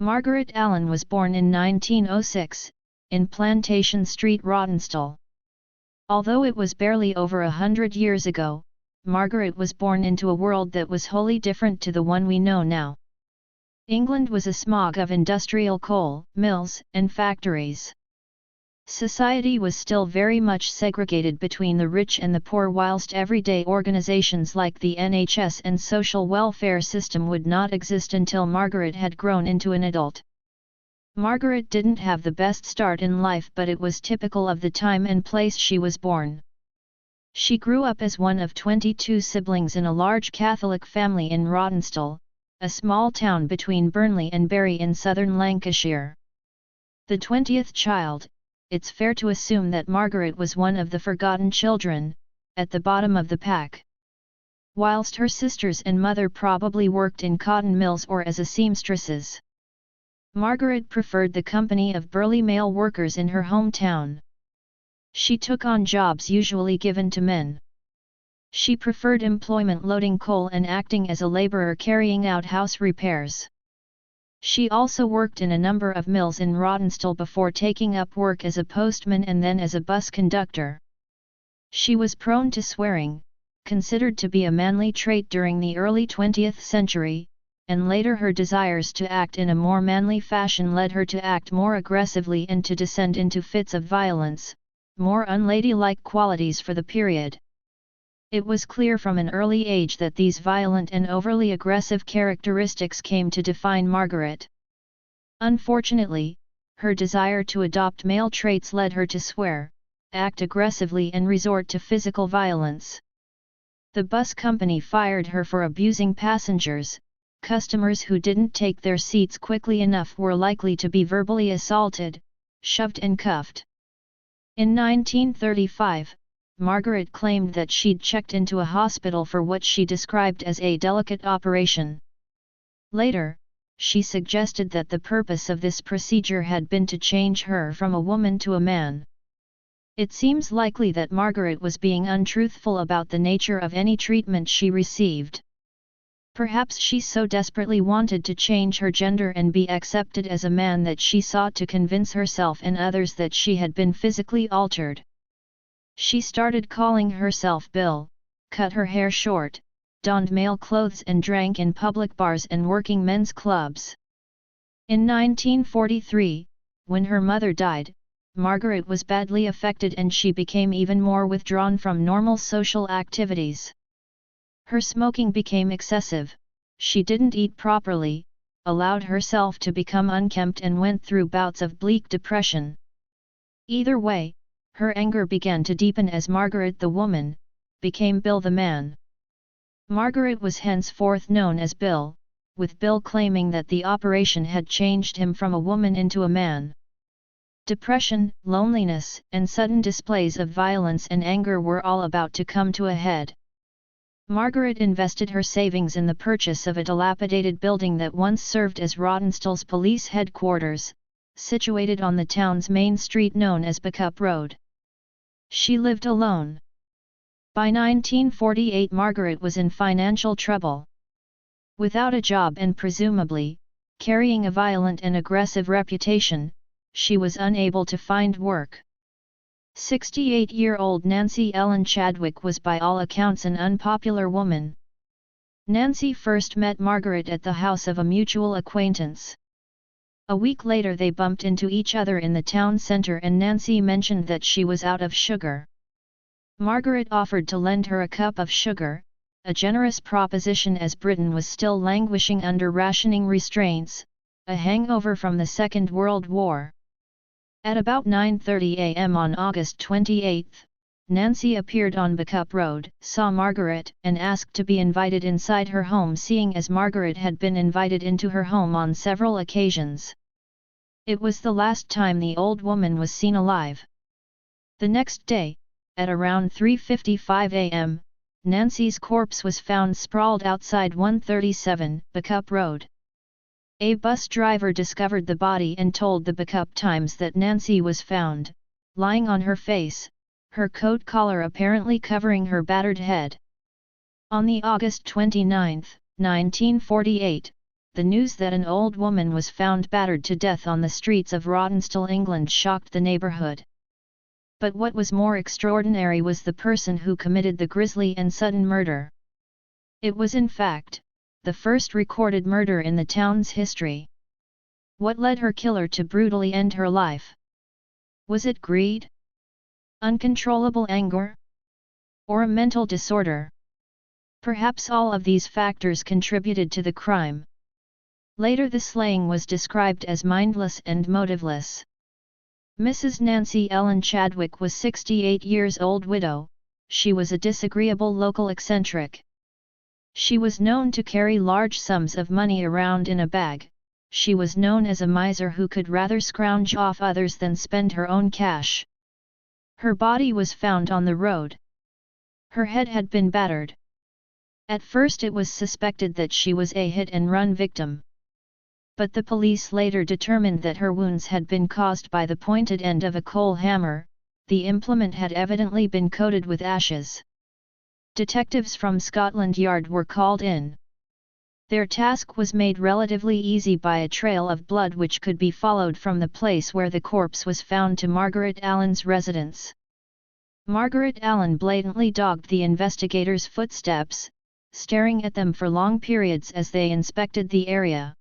Margaret Allen was born in 1906, in Plantation Street, Rawtenstall. Although it was barely over 100 years ago, Margaret was born into a world that was wholly different to the one we know now. England was a smog of industrial coal, mills, and factories. Society was still very much segregated between the rich and the poor, whilst everyday organisations like the NHS and social welfare system would not exist until Margaret had grown into an adult. Margaret didn't have the best start in life, but it was typical of the time and place she was born. She grew up as one of 22 siblings in a large Catholic family in Rawtenstall, a small town between Burnley and Bury in southern Lancashire. The 20th child, it's fair to assume that Margaret was one of the forgotten children, at the bottom of the pack. Whilst her sisters and mother probably worked in cotton mills or as seamstresses, Margaret preferred the company of burly male workers in her hometown. She took on jobs usually given to men. She preferred employment loading coal and acting as a labourer carrying out house repairs. She also worked in a number of mills in Rawtenstall before taking up work as a postman and then as a bus conductor. She was prone to swearing, considered to be a manly trait during the early 20th century, and later her desires to act in a more manly fashion led her to act more aggressively and to descend into fits of violence, more unladylike qualities for the period. It was clear from an early age that these violent and overly aggressive characteristics came to define Margaret. Unfortunately, her desire to adopt male traits led her to swear, act aggressively and resort to physical violence. The bus company fired her for abusing passengers. Customers who didn't take their seats quickly enough were likely to be verbally assaulted, shoved and cuffed. In 1935, Margaret claimed that she'd checked into a hospital for what she described as a delicate operation. Later, she suggested that the purpose of this procedure had been to change her from a woman to a man. It seems likely that Margaret was being untruthful about the nature of any treatment she received. Perhaps she so desperately wanted to change her gender and be accepted as a man that she sought to convince herself and others that she had been physically altered. She started calling herself Bill, cut her hair short, donned male clothes and drank in public bars and working men's clubs. In 1943, when her mother died, Margaret was badly affected and she became even more withdrawn from normal social activities. Her smoking became excessive, she didn't eat properly, allowed herself to become unkempt and went through bouts of bleak depression. Either way, her anger began to deepen as Margaret the woman became Bill the man. Margaret was henceforth known as Bill, with Bill claiming that the operation had changed him from a woman into a man. Depression, loneliness, and sudden displays of violence and anger were all about to come to a head. Margaret invested her savings in the purchase of a dilapidated building that once served as Rawtenstall's police headquarters, situated on the town's main street known as Bacup Road. She lived alone. By 1948 Margaret was in financial trouble. Without a job and presumably, carrying a violent and aggressive reputation, she was unable to find work. 68-year-old Nancy Ellen Chadwick was by all accounts an unpopular woman. Nancy first met Margaret at the house of a mutual acquaintance. A week later they bumped into each other in the town centre and Nancy mentioned that she was out of sugar. Margaret offered to lend her a cup of sugar, a generous proposition as Britain was still languishing under rationing restraints, a hangover from the Second World War. At about 9:30 a.m. on August 28, Nancy appeared on Bacup Road, saw Margaret and asked to be invited inside her home, seeing as Margaret had been invited into her home on several occasions. It was the last time the old woman was seen alive. The next day, at around 3:55 a.m., Nancy's corpse was found sprawled outside 137 Bacup Road. A bus driver discovered the body and told the Bacup Times that Nancy was found, lying on her face, her coat collar apparently covering her battered head. On the August 29, 1948, the news that an old woman was found battered to death on the streets of Rawtenstall, England shocked the neighbourhood. But what was more extraordinary was the person who committed the grisly and sudden murder. It was in fact, the first recorded murder in the town's history. What led her killer to brutally end her life? Was it greed? Uncontrollable anger? Or a mental disorder? Perhaps all of these factors contributed to the crime. Later the slaying was described as mindless and motiveless. Mrs. Nancy Ellen Chadwick was 68 years old widow. She was a disagreeable local eccentric. She was known to carry large sums of money around in a bag. She was known as a miser who could rather scrounge off others than spend her own cash. Her body was found on the road. Her head had been battered. At first it was suspected that she was a hit-and-run victim. But the police later determined that her wounds had been caused by the pointed end of a coal hammer. The implement had evidently been coated with ashes. Detectives from Scotland Yard were called in. Their task was made relatively easy by a trail of blood which could be followed from the place where the corpse was found to Margaret Allen's residence. Margaret Allen blatantly dogged the investigators' footsteps, staring at them for long periods as they inspected the area.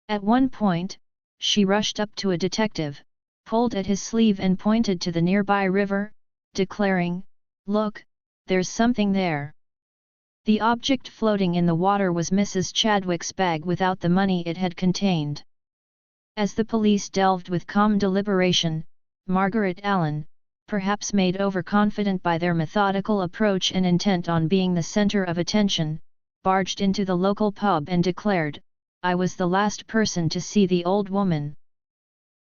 At one point, she rushed up to a detective, pulled at his sleeve and pointed to the nearby river, declaring, "Look, there's something there." The object floating in the water was Mrs. Chadwick's bag without the money it had contained. As the police delved with calm deliberation, Margaret Allen, perhaps made overconfident by their methodical approach and intent on being the center of attention, barged into the local pub and declared, "I was the last person to see the old woman."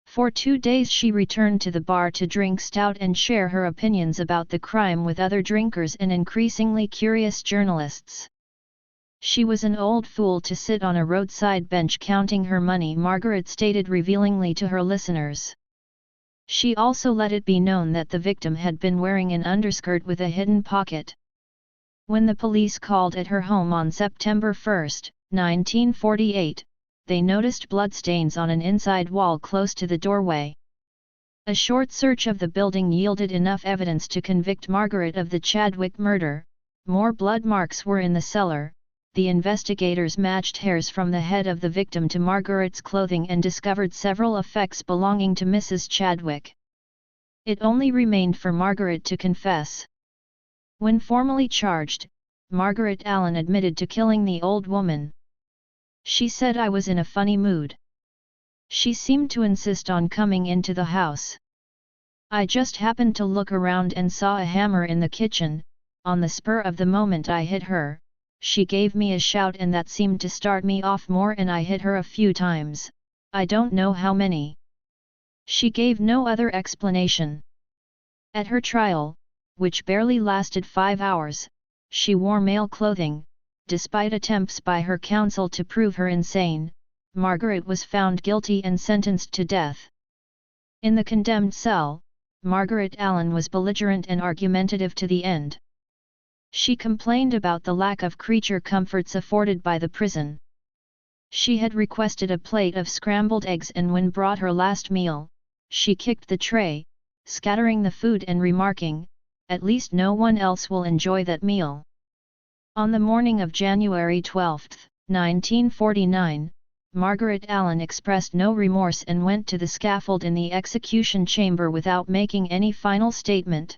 For 2 days she returned to the bar to drink stout and share her opinions about the crime with other drinkers and increasingly curious journalists. She was an old fool to sit on a roadside bench counting her money, Margaret stated revealingly to her listeners. She also let it be known that the victim had been wearing an underskirt with a hidden pocket. When the police called at her home on September 1, 1948, they noticed bloodstains on an inside wall close to the doorway. A short search of the building yielded enough evidence to convict Margaret of the Chadwick murder. More blood marks were in the cellar. The investigators matched hairs from the head of the victim to Margaret's clothing and discovered several effects belonging to Mrs. Chadwick. It only remained for Margaret to confess. When formally charged, Margaret Allen admitted to killing the old woman. She said, "I was in a funny mood. She seemed to insist on coming into the house. I just happened to look around and saw a hammer in the kitchen. On the spur of the moment I hit her. She gave me a shout and that seemed to start me off more, and I hit her a few times, I don't know how many." She gave no other explanation. At her trial, which barely lasted 5 hours, she wore male clothing. Despite attempts by her counsel to prove her insane, Margaret was found guilty and sentenced to death. In the condemned cell, Margaret Allen was belligerent and argumentative to the end. She complained about the lack of creature comforts afforded by the prison. She had requested a plate of scrambled eggs, and when brought her last meal, she kicked the tray, scattering the food and remarking, "At least no one else will enjoy that meal." On the morning of January 12, 1949, Margaret Allen expressed no remorse and went to the scaffold in the execution chamber without making any final statement.